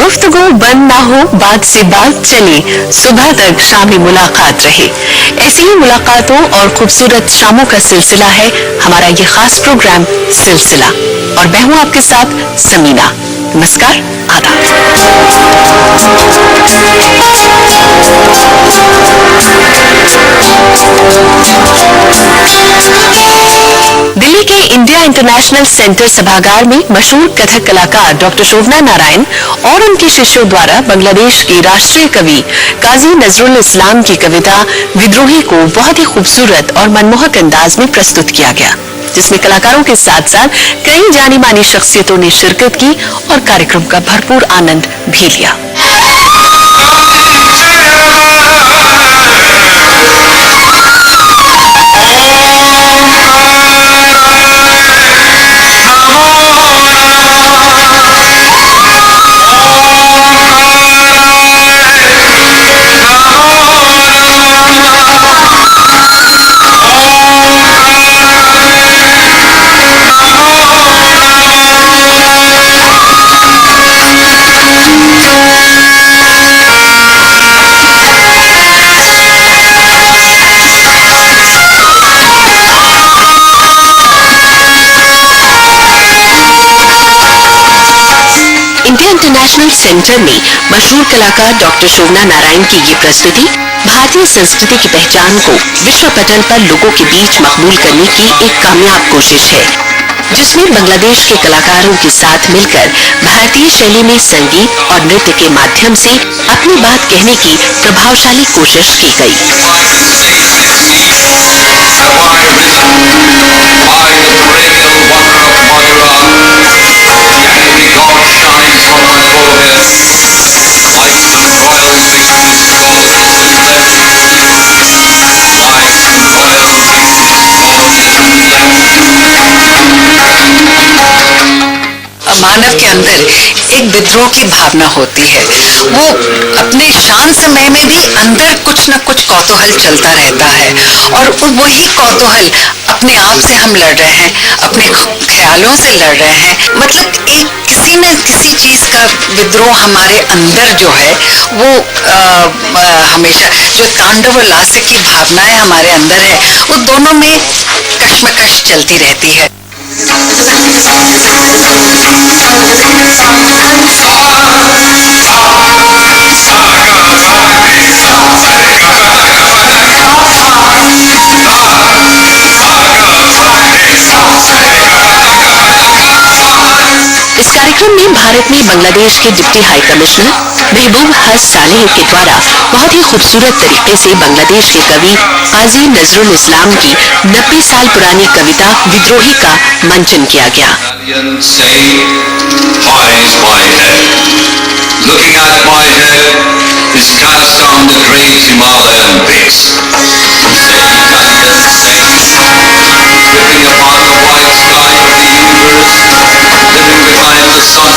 गुफ्तगू बंद ना हो, बात से बात चले, सुबह तक शामी मुलाकात रहे। ऐसी ही मुलाकातों और खूबसूरत शामों का सिलसिला है हमारा ये खास प्रोग्राम सिलसिला, और मैं हूं आपके साथ समीना। नमस्कार, आदाब। दिल्ली के इंडिया इंटरनेशनल सेंटर सभागार में मशहूर कथक कलाकार डॉक्टर शोभना नारायण और उनके शिष्यों द्वारा बांग्लादेश के राष्ट्रीय कवि काजी नजरुल इस्लाम की कविता विद्रोही को बहुत ही खूबसूरत और मनमोहक अंदाज में प्रस्तुत किया गया, जिसमें कलाकारों के साथ साथ कई जानी मानी शख्सियतों ने शिरकत की और कार्यक्रम का भरपूर आनंद भी लिया। इंटरनेशनल सेंटर में मशहूर कलाकार डॉक्टर शोभना नारायण की ये प्रस्तुति भारतीय संस्कृति की पहचान को विश्व पटल पर लोगों के बीच मकबूल करने की एक कामयाब कोशिश है, जिसमें बांग्लादेश के कलाकारों के साथ मिलकर भारतीय शैली में संगीत और नृत्य के माध्यम से अपनी बात कहने की प्रभावशाली कोशिश की गई। मानव के अंदर एक विद्रोह की भावना होती है। वो अपने शांत समय में भी अंदर कुछ न कुछ कौतूहल चलता रहता है, और वही कौतूहल अपने आप से हम लड़ रहे हैं, अपने ख्यालों से लड़ रहे हैं। मतलब एक किसी न किसी चीज का विद्रोह हमारे अंदर जो है वो हमेशा जो तांडव उल्लास की भावनाएं हमारे अंदर है, वो दोनों में कश्मकश चलती रहती है। इस कार्यक्रम में भारत में बांग्लादेश के डिप्टी हाई कमिश्नर महबूब हस सालेह के द्वारा बहुत ही खूबसूरत तरीके से बांग्लादेश के कवि काजी नजरुल इस्लाम की 90 साल पुरानी कविता विद्रोही का मंचन किया गया। Looking at my head is cast down the great Himalayan peaks. Living upon the white sky of the universe, living behind the sun,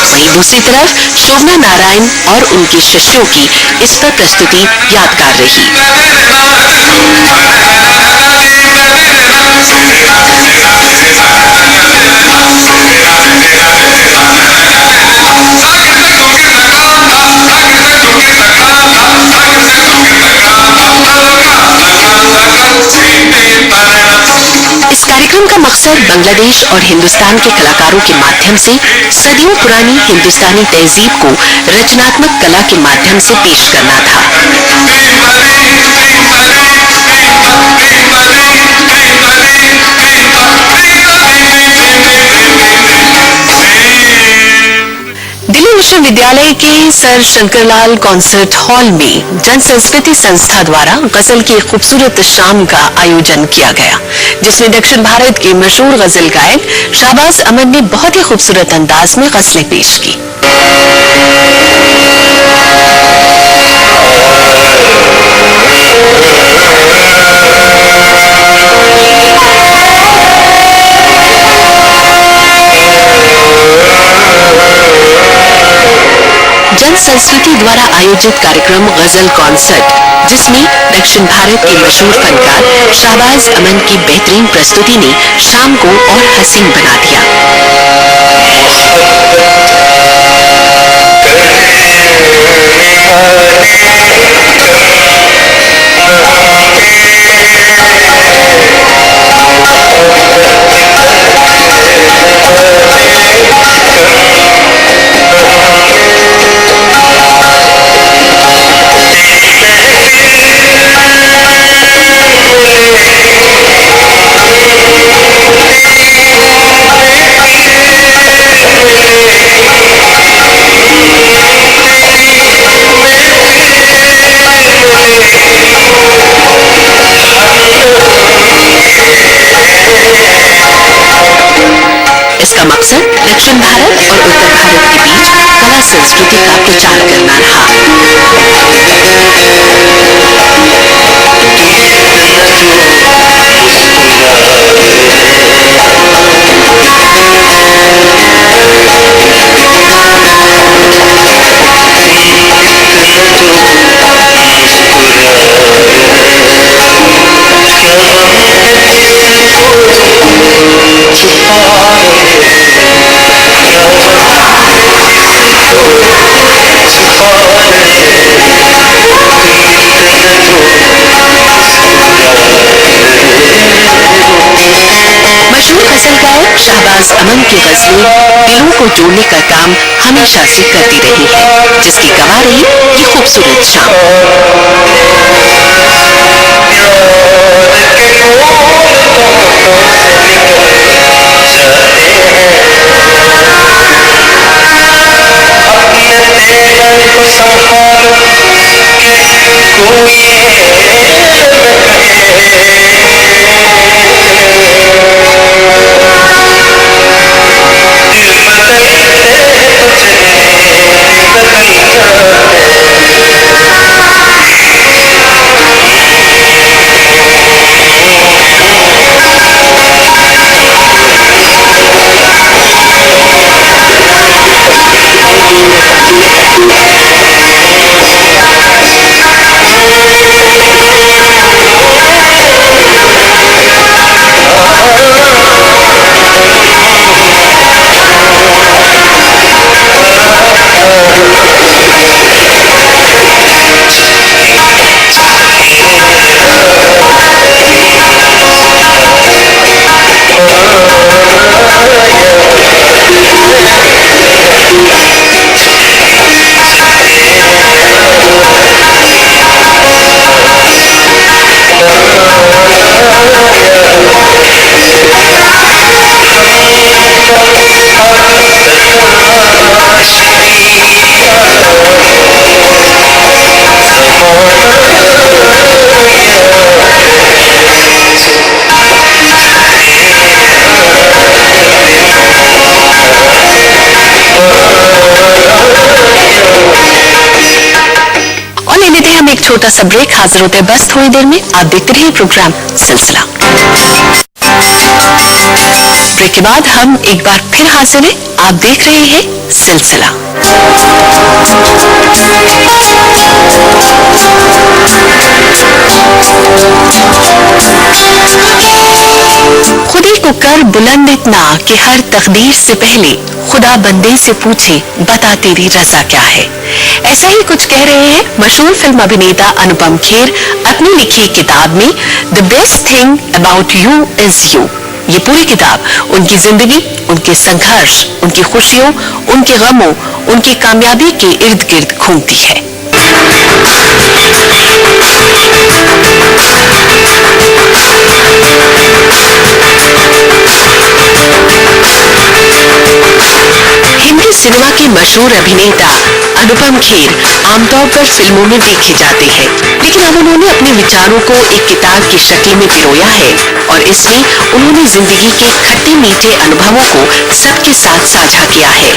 वहीं दूसरी तरफ शोभना नारायण और उनके शिष्यों की इस पर प्रस्तुति यादगार रही। इस कार्यक्रम का मकसद बांग्लादेश और हिंदुस्तान के कलाकारों के माध्यम से सदियों पुरानी हिंदुस्तानी तहजीब को रचनात्मक कला के माध्यम से पेश करना था। दिल्ली विश्वविद्यालय के सर शंकरलाल कॉन्सर्ट हॉल में जन संस्कृति संस्था द्वारा गजल की खूबसूरत शाम का आयोजन किया गया, जिसमें दक्षिण भारत के मशहूर गजल गायक शाहबाज अमन ने बहुत ही खूबसूरत अंदाज में गजलें पेश की। जन संस्कृति द्वारा आयोजित कार्यक्रम गजल कॉन्सर्ट, जिसमें दक्षिण भारत के मशहूर फनकार शाहबाज अमन की बेहतरीन प्रस्तुति ने शाम को और हसीन बना दिया। इसका मकसद दक्षिण भारत और उत्तर भारत के बीच कला संस्कृति का प्रचार करना मशहूर गजल गायक शाहबाज अमन की गजलें दिलों को जोड़ने का काम हमेशा से करती रही है, जिसकी गवाह रही ये खूबसूरत शाम। एक छोटा सा ब्रेक, हाजिर होते हैं बस थोड़ी देर में। आप देखते रहिए प्रोग्राम सिलसिला। ब्रेक के बाद हम एक बार फिर हाजिर हैं। आप देख रहे हैं सिलसिला। खुदी को कर बुलंद इतना कि हर तकदीर से पहले खुदा बंदे से पूछे बता तेरी रजा क्या है। ऐसा ही कुछ कह रहे हैं मशहूर फिल्म अभिनेता अनुपम खेर अपनी लिखी किताब में the best thing about you is you. ये पूरी किताब उनकी जिंदगी, उनके संघर्ष, उनकी खुशियों, उनके गमों, उनकी कामयाबी के इर्द गिर्द घूमती है। हिंदी सिनेमा के मशहूर अभिनेता अनुपम खेर आमतौर पर फिल्मों में देखे जाते हैं, लेकिन अब उन्होंने अपने विचारों को एक किताब की शक्ल में पिरोया है और इसमें उन्होंने जिंदगी के खट्टे मीठे अनुभवों को सबके साथ साझा किया है।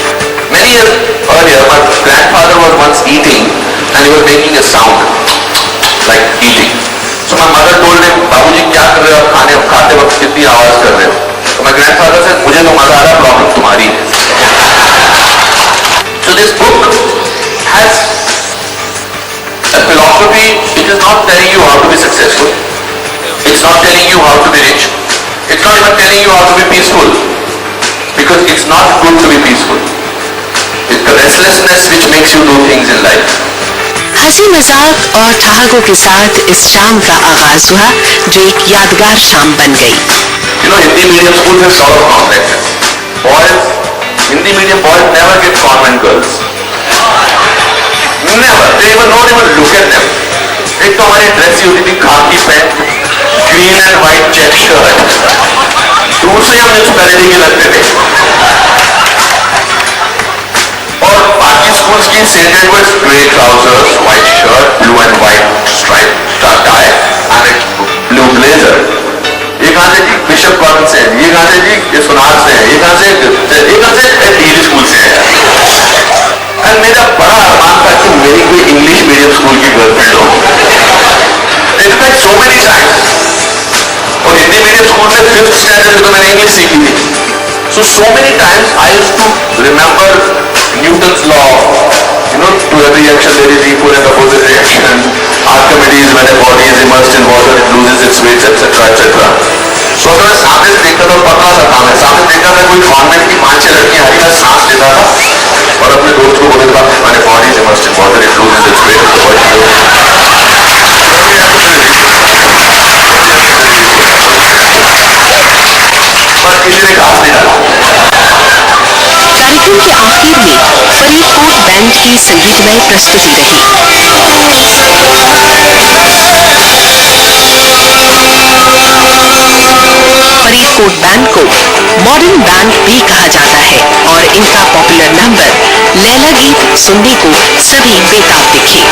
Many years earlier, my grandfather was once eating and he was making a sound like eating. So my mother told him, बाबूजी क्या कर रहे हो आप खाते वक्त कितनी आवाज कर रहे हो? So my grandfather said, मुझे तो मजा आ रहा, प्रॉब्लम तुम्हारी है। So this book has philosophy, it is not telling you how to be successful. It's not telling you how to be rich. It's not even telling you how to be peaceful. Because it's not good to be peaceful. It's the restlessness which makes you do things in life. हंसी मजाक और ठहाकों के साथ इस शाम का आगाज हुआ, जो एक यादगार शाम बन गई। You know, Hindi medium schools have sort of complex. Boys, Hindi medium boys never get convent girls. Never. They even don't even look at them. एक तो हमारी ड्रेस ही होती थी खाकी pant, green and white check shirt. दूसरे हम municipality के लगते थे। और बाकी स्कूल्स की standard was grey trousers, white shirt, blue and white stripe tie and blue blazer. ये कहाँ से जी? बिशप कॉलेज से। ये कहाँ से जी? ये सुनार से है। ये कहाँ से डील स्कूल से है। और मेरा बड़ा अरमान था कि मेरी कोई इंग्लिश मीडियम स्कूल की गर्लफ्रेंड हो। In fact so many times. और हिंदी मीडियम स्कूल में 5th स्टैंडर्ड में तो मैंने इंग्लिश सीखी थी। So many times I used to remember Newton's law. You know, to every action there is equal and opposite reaction. Archimedes, when a body is immersed in water, it loses its weight, etc., etc. So अगर मैं सामने से देखता था, पतला सा था, मैं सामने देखता था कोई कॉन्वेंट की 5-6 लड़कियां हरी का सांस लेता था और अपने दोस्त को बोलता था, when a body is immersed in water, it loses its weight. पर किसी ने घास नहीं डाला। कार्यक्रम के आखिर में फरीदकोट बैंड की संगीतमय प्रस्तुति रही। फरीदकोट बैंड को मॉडर्न बैंड भी कहा जाता है और इनका पॉपुलर नंबर लैला गीत सुनने को सभी बेताब दिखे।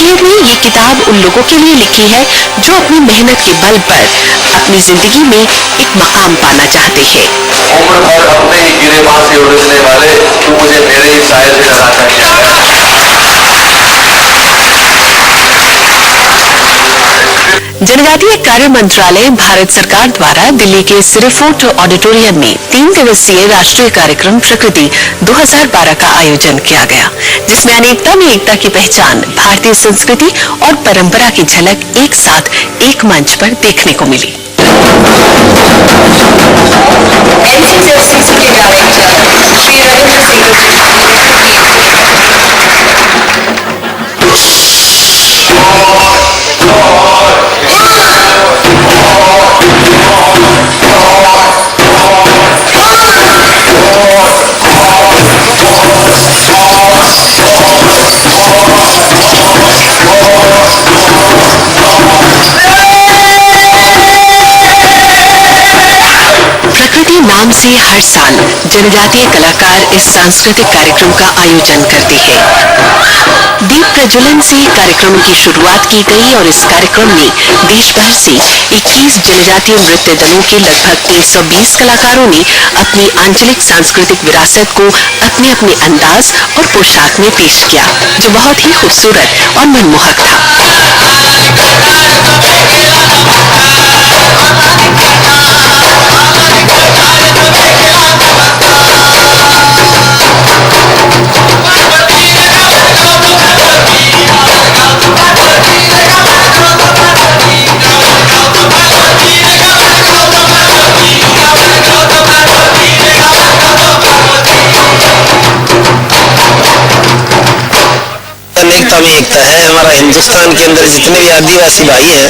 खेर ने ये किताब उन लोगों के लिए लिखी है जो अपनी मेहनत के बल पर अपनी जिंदगी में एक मकाम पाना चाहते हैं। उम्र भर अपने ही गिरेबान से उलझने वाले, तू मुझे मेरे ही साए से डराता है। जनजातीय कार्य मंत्रालय भारत सरकार द्वारा दिल्ली के सिरेफोर्ट ऑडिटोरियम में 3 दिवसीय राष्ट्रीय कार्यक्रम प्रकृति 2012 का आयोजन किया गया, जिसमें अनेकता में एकता की पहचान भारतीय संस्कृति और परंपरा की झलक एक साथ एक मंच पर देखने को मिली। NCCFCC के डायरेक्टर श्री रविंद्र सिंह प्रकृति नाम से हर साल जनजातीय कलाकार इस सांस्कृतिक कार्यक्रम का आयोजन करते हैं। दीप प्रज्वलन से कार्यक्रम की शुरुआत की गई और इस कार्यक्रम में देश भर से 21 जनजातीय नृत्य दलों के लगभग 120 कलाकारों ने अपनी आंचलिक सांस्कृतिक विरासत को अपने अपने अंदाज और पोशाक में पेश किया, जो बहुत ही खूबसूरत और मनमोहक था। अनेकता में एकता है। हमारा हिंदुस्तान के अंदर जितने भी आदिवासी भाई हैं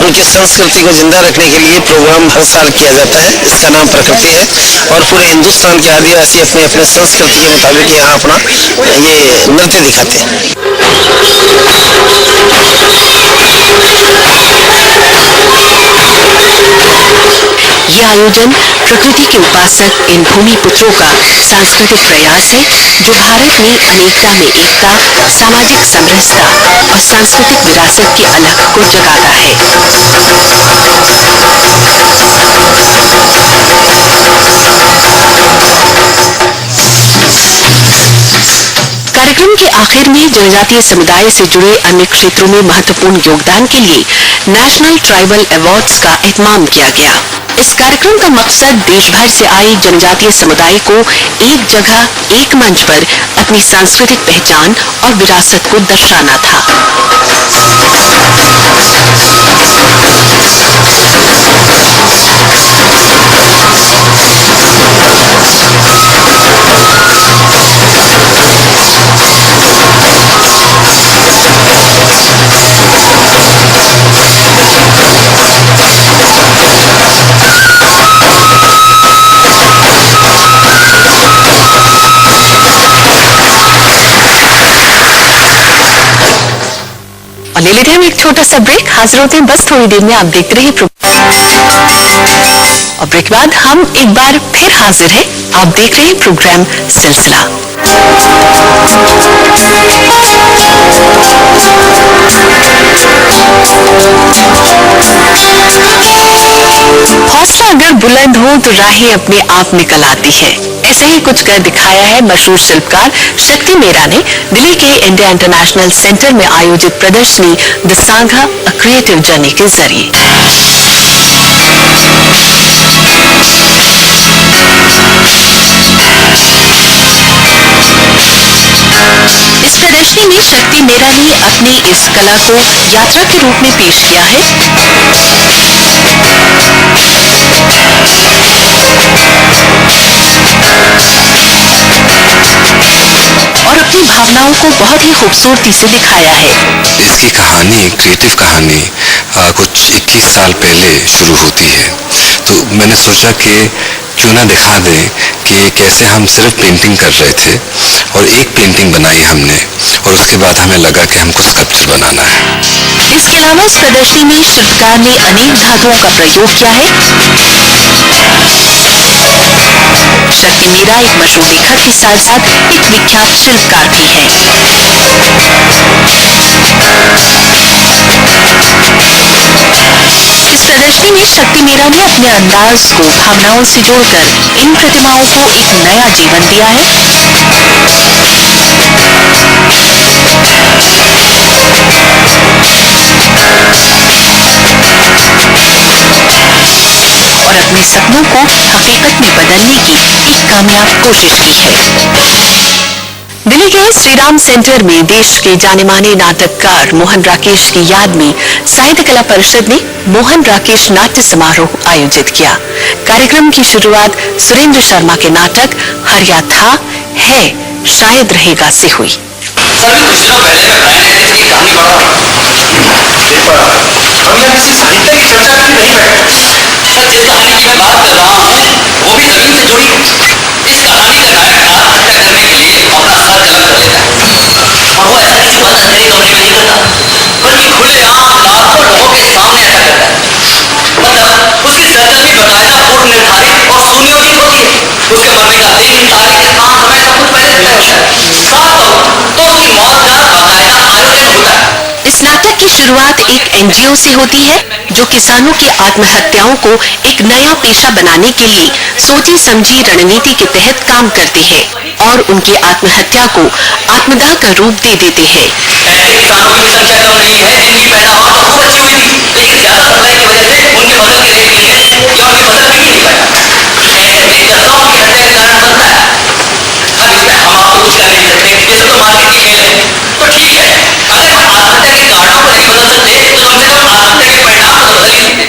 उनकी संस्कृति को जिंदा रखने के लिए प्रोग्राम हर साल किया जाता है। इसका नाम प्रकृति है और पूरे हिंदुस्तान के आदिवासी अपने अपने संस्कृति के मुताबिक यहाँ अपना ये नृत्य दिखाते हैं। ये आयोजन प्रकृति के उपासक इन भूमि पुत्रों का सांस्कृतिक प्रयास है जो भारत में अनेकता में एकता, सामाजिक समरसता और सांस्कृतिक विरासत की अलख को जगाता है। कार्यक्रम के आखिर में जनजातीय समुदाय से जुड़े अन्य क्षेत्रों में महत्वपूर्ण योगदान के लिए नेशनल ट्राइबल अवार्ड्स का एहतमाम किया गया। इस कार्यक्रम का मकसद देश भर से आए जनजातीय समुदाय को एक जगह, एक मंच पर अपनी सांस्कृतिक पहचान और विरासत को दर्शाना था। ले लेते हैं हम एक छोटा सा ब्रेक। हाजिर होते हैं बस थोड़ी देर में। आप देखते रहिए और ब्रेक के बाद हम एक बार फिर हाजिर हैं। आप देख रहे हैं प्रोग्राम सिलसिला। हौसला अगर बुलंद हो तो राहें अपने आप निकल आती है। ऐसे ही कुछ कर दिखाया है मशहूर शिल्पकार शक्ति मेरा ने दिल्ली के इंडिया इंटरनेशनल सेंटर में आयोजित प्रदर्शनी the Sanga a creative journey के जरिए। इस प्रदर्शनी में शक्ति मेरा ने अपनी इस कला को यात्रा के रूप में पेश किया है। और अपनी भावनाओं को बहुत ही खूबसूरती से दिखाया है। इसकी कहानी, क्रिएटिव कहानी कुछ 21 साल पहले शुरू होती है। तो मैंने सोचा कि क्यों ना दिखा दें कि कैसे हम सिर्फ पेंटिंग कर रहे थे और एक पेंटिंग बनाई हमने और उसके बाद हमें लगा कि हमको स्कल्पचर बनाना है। इसके अलावा इस प्रदर्शनी में शिल्पकार ने अनेक धातुओं का प्रयोग किया है। शक्ति मेरा एक मशहूर लेखक के साथ साथ एक विख्यात शिल्पकार भी है। इस प्रदर्शनी में शक्ति मेरा ने अपने अंदाज को भावनाओं से जोड़कर इन प्रतिमाओं को एक नया जीवन दिया है। और अपने सपनों को हकीकत में बदलने की एक कामयाब कोशिश की है। दिल्ली के श्री राम सेंटर में देश के जाने माने नाटककार मोहन राकेश की याद में साहित्य कला परिषद ने मोहन राकेश नाट्य समारोह आयोजित किया। कार्यक्रम की शुरुआत सुरेंद्र शर्मा के नाटक हरिया था, है, शायद रहेगा से हुई। सभी कुछ दिनों पहले मैं प्राइम मिनिस्टर की कहानी पढ़ रहा हूँ। अब मैं किसी साहित्य की चर्चा के लिए नहीं बैठा। सर, जिस कहानी की मैं बात कर रहा हूँ वो भी जमीन से जुड़ी है। इस कहानी का नायक हत्या करने के लिए अपना सर जला कर लेता है और वो ऐसा किसी बंद अंधेरे कमरे में नहीं करता बल्कि खुलेआम लाखों लोगों के सामने ऐसा करता है। मतलब उसकी सरजमी बाकायदा पूर्व निर्धारित और सुनियोजित होती है। उसके मरने का दिन, तारीख, स्थान, समय सब कुछ पहले तय होता है। साथ हो तो उसकी मौत का बाकायदा आयोजन होता है। इस नाटक की शुरुआत एक एनजीओ से होती है जो किसानों की आत्महत्याओं को एक नया पेशा बनाने के लिए सोची समझी रणनीति के तहत काम करती है और उनकी आत्महत्या को आत्मदाह का रूप दे देते हैं। ऐसे किसानों की संख्या कम नहीं है जिनकी पैदावार तो खूब अच्छी हुई थी, लेकिन ज्यादा सप्लाई की वजह से उनकी फसल की रेट नहीं है या उनकी फसल बिक नहीं पाई। ऐसे में दर्जनों की हत्या का कारण बनता है। अब इसमें हम आपको कुछ कर नहीं सकते, ये सब तो मार्केट की खेल है। तो ठीक है, अगर हम आत्महत्या के कारणों को नहीं बदल सकते तो कम से कम आत्महत्या के परिणाम तो बदल ही सकते।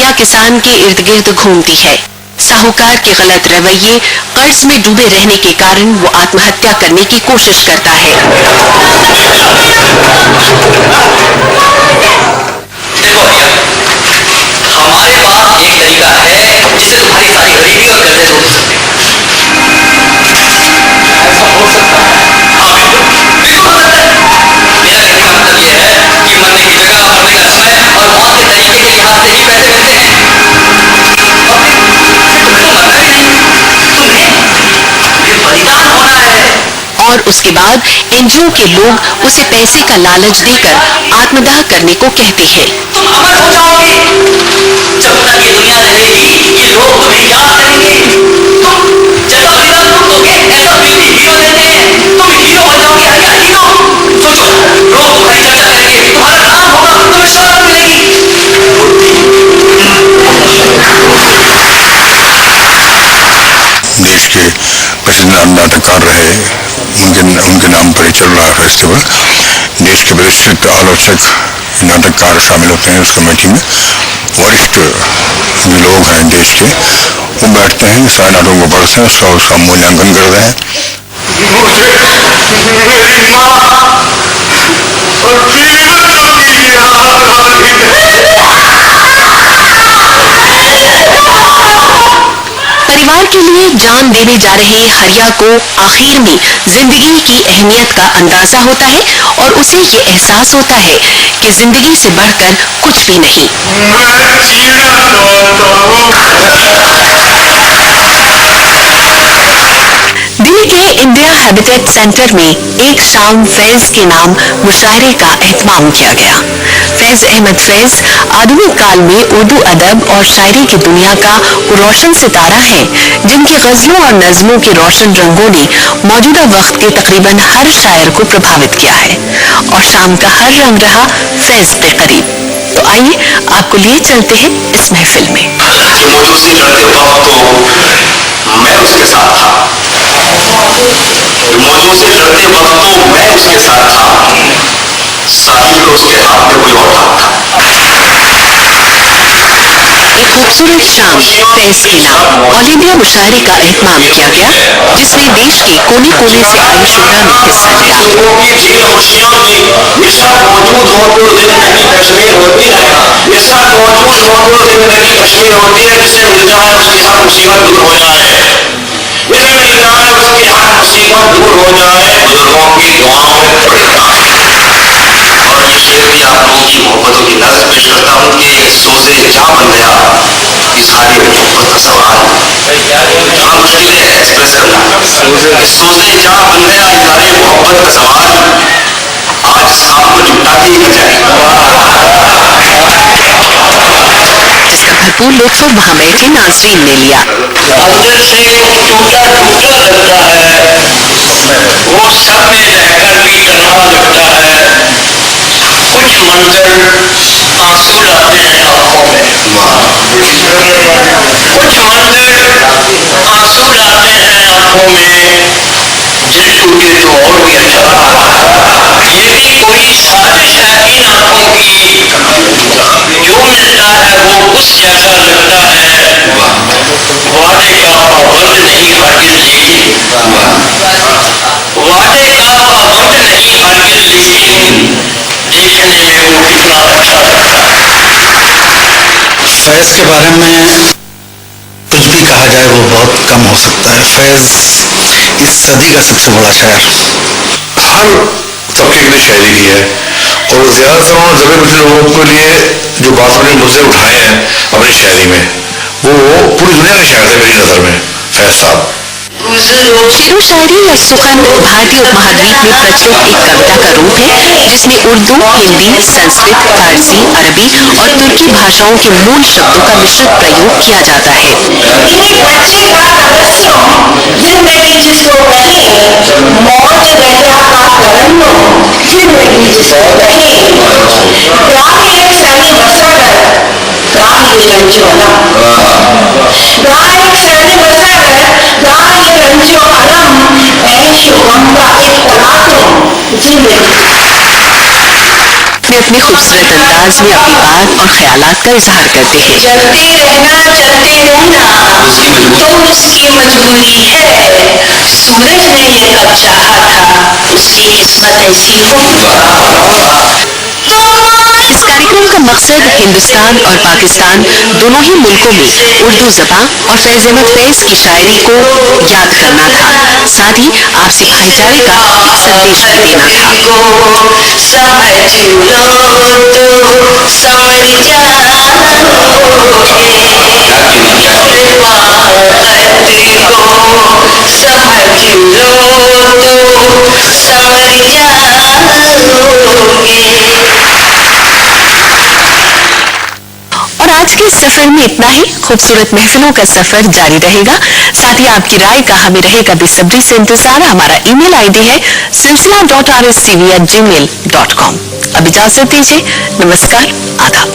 जनता किसान के इर्द गिर्द घूमती है। साहूकार के गलत रवैये, कर्ज में डूबे रहने के कारण वो आत्महत्या करने की कोशिश करता है। देखो भैया, हमारे पास एक तरीका है जिससे तुम्हारी सारी गरीबी और कर्जे दूर हो सकते हैं। ऐसा हो सकता है? हाँ बिल्कुल, बिल्कुल हो सकता है। मेरा कहने का मतलब ये है कि मरने की जगह, मरने का समय और मौत के तरीके के लिहाज से ही पैसे मिलते हैं। और फिर तुम्हें तो मरना भी नहीं, तुम्हें बलिदान होना है। और उसके बाद एनजीओ के लोग उसे पैसे का लालच देकर आत्मदाह करने को कहते हैं। तुम अमर हो जाओगे। जब तक ये दुनिया रहेगी, ये लोग तुम्हें याद करेंगे। तुम जैसा बलिदान तुम दोगे, ऐसा फिल्मी हीरो देते हैं। तुम हीरो बन जाओगे, आइडिया हीरो। सोचो, लोग तुम्हारी चर्चा करेंगे, तुम्हारा नाम होगा, तुम्हें शोहरत मिलेगी। देश के प्रसिद्ध नाटककार रहे, उनके नाम पर ही चल रहा है फेस्टिवल। देश के प्रतिष्ठित आलोचक, नाटककार शामिल होते हैं उस कमेटी में। वरिष्ठ जो लोग हैं देश के, वो बैठते हैं, सारे नाटकों को पढ़ते हैं, उसका मूल्यांकन करते हैं। मेरी माँ और परिवार के लिए जान देने जा रहे हरिया को आखिर में जिंदगी की अहमियत का अंदाजा होता है और उसे ये एहसास होता है कि जिंदगी से बढ़कर कुछ भी नहीं। मैं जीना दिल्ली के इंडिया हैबिटेट सेंटर में एक शाम फैज के नाम मुशायरे का एहतमाम किया गया। फैज अहमद फैज आधुनिक काल में उर्दू अदब और शायरी की दुनिया का रोशन सितारा है, जिनकी गजलों और नज़मों के रोशन रंगों ने मौजूदा वक्त के तकरीबन हर शायर को प्रभावित किया है और शाम का हर रंग रहा फैज के करीब। तो आइए आपको लिए चलते हैं इस महफिल में। जो मौजूद से चढ़ते वक्त तो मैं उसके साथ था, मौजूद से चढ़ते वक्त तो मैं उसके साथ था, साथी तो उसके हाथ में कोई और था। एक खूबसूरत शाम फैज के नाम ऑल इंडिया मुशायरे का एहतमाम किया गया, जिसमें देश के कोने कोने से आई शुरा ने हिस्सा लिया। लोगों की ढेर खुशियों में ये साथ मौजूद हो तो जिंदगी कश्मीर होती है, ये साथ मौजूद हो तो जिंदगी कश्मीर होती है। जिसे मिल जाए उसके साथ मुसीबत दूर हो जाए, जिसे मिल जाए उसके साथ मुसीबत दूर हो जाए। बुजुर्गों की दुआओं में पड़ेगा। और ये शेर भी आप लोगों की मोहब्बतों की नज़र पेश करता हूँ कि सोचे जहाँ बन गया इजहारी मोहब्बत का सवाल। बड़ा मुश्किल है एक्सप्रेस करना। सोचे जहाँ बन गया इजहारी मोहब्बत का सवाल, आज सांप को चिपटा के ही बचाए। जिसका भरपूर लुत्फ वहाँ बैठे नाज़रीन ने लिया। अंदर से टूटा टूटा लगता है, वो सर में रहकर भी तन्हा लगता है। कुछ मंजर आंसू लाते हैं आंखों में, कुछ मंजर आंसू लाते हैं आंखों में। दिल टूटे तो और भी अच्छा था। ये भी कोई साजिश है इन आंखों की, जो मिलता है वो उस जैसा लगता है। वादे का पाबंद नहीं हरगिज़ लेकिन, वादे का पाबंद नहीं हरगिज़ लेकिन, देखने में वो कितना अच्छा लगता है। फैज़ के बारे में कुछ भी कहा जाए वो बहुत कम हो सकता है। फैज़ इस सदी का सबसे बड़ा शायर। हर तबके के लिए शायरी की है और ज्यादातर उन्होंने दबे कुछ लोगों के लिए जो बात उन्होंने मुझसे उठाए हैं अपनी शायरी में, वो पूरी दुनिया के शायर थे मेरी नजर में फैज साहब। शेरो शायरी या सुखन भारतीय उपमहाद्वीप में प्रचलित एक कविता का रूप है, जिसमें उर्दू, हिंदी, संस्कृत, फारसी, अरबी और तुर्की भाषाओं के मूल शब्दों का मिश्रित प्रयोग किया जाता है। जिंदगी जिसको कहे मौज दरिया का करंदो, जिंदगी जिसको कहे गाहे सनी बसाकर, गाहे रंजो अलम, गाहे सनी बसाकर, गाहे रंजो अलम, ऐशो गम का एक तराजुम, जिंदगी। अपने अपने खूबसूरत अंदाज में अपनी बात और ख्यालात का इजहार करते हैं। चलते रहना तो उसकी मजबूरी है। सूरज ने ये कब चाहा था, उसकी किस्मत ऐसी हो। इस कार्यक्रम का मकसद हिंदुस्तान और पाकिस्तान दोनों ही मुल्कों में उर्दू ज़बान और फैज़ अहमद फैज़ की शायरी को याद करना था, साथ ही आपसी भाईचारे का एक संदेश भी देना था। और आज के इस सफर में इतना ही। खूबसूरत महफिलों का सफर जारी रहेगा। साथ ही आपकी राय का हमें रहेगा बेसब्री से इंतजार। हमारा ईमेल आईडी है silsila.rscv@gmail.com। अब इजाजत दीजिए। नमस्कार, आदाब।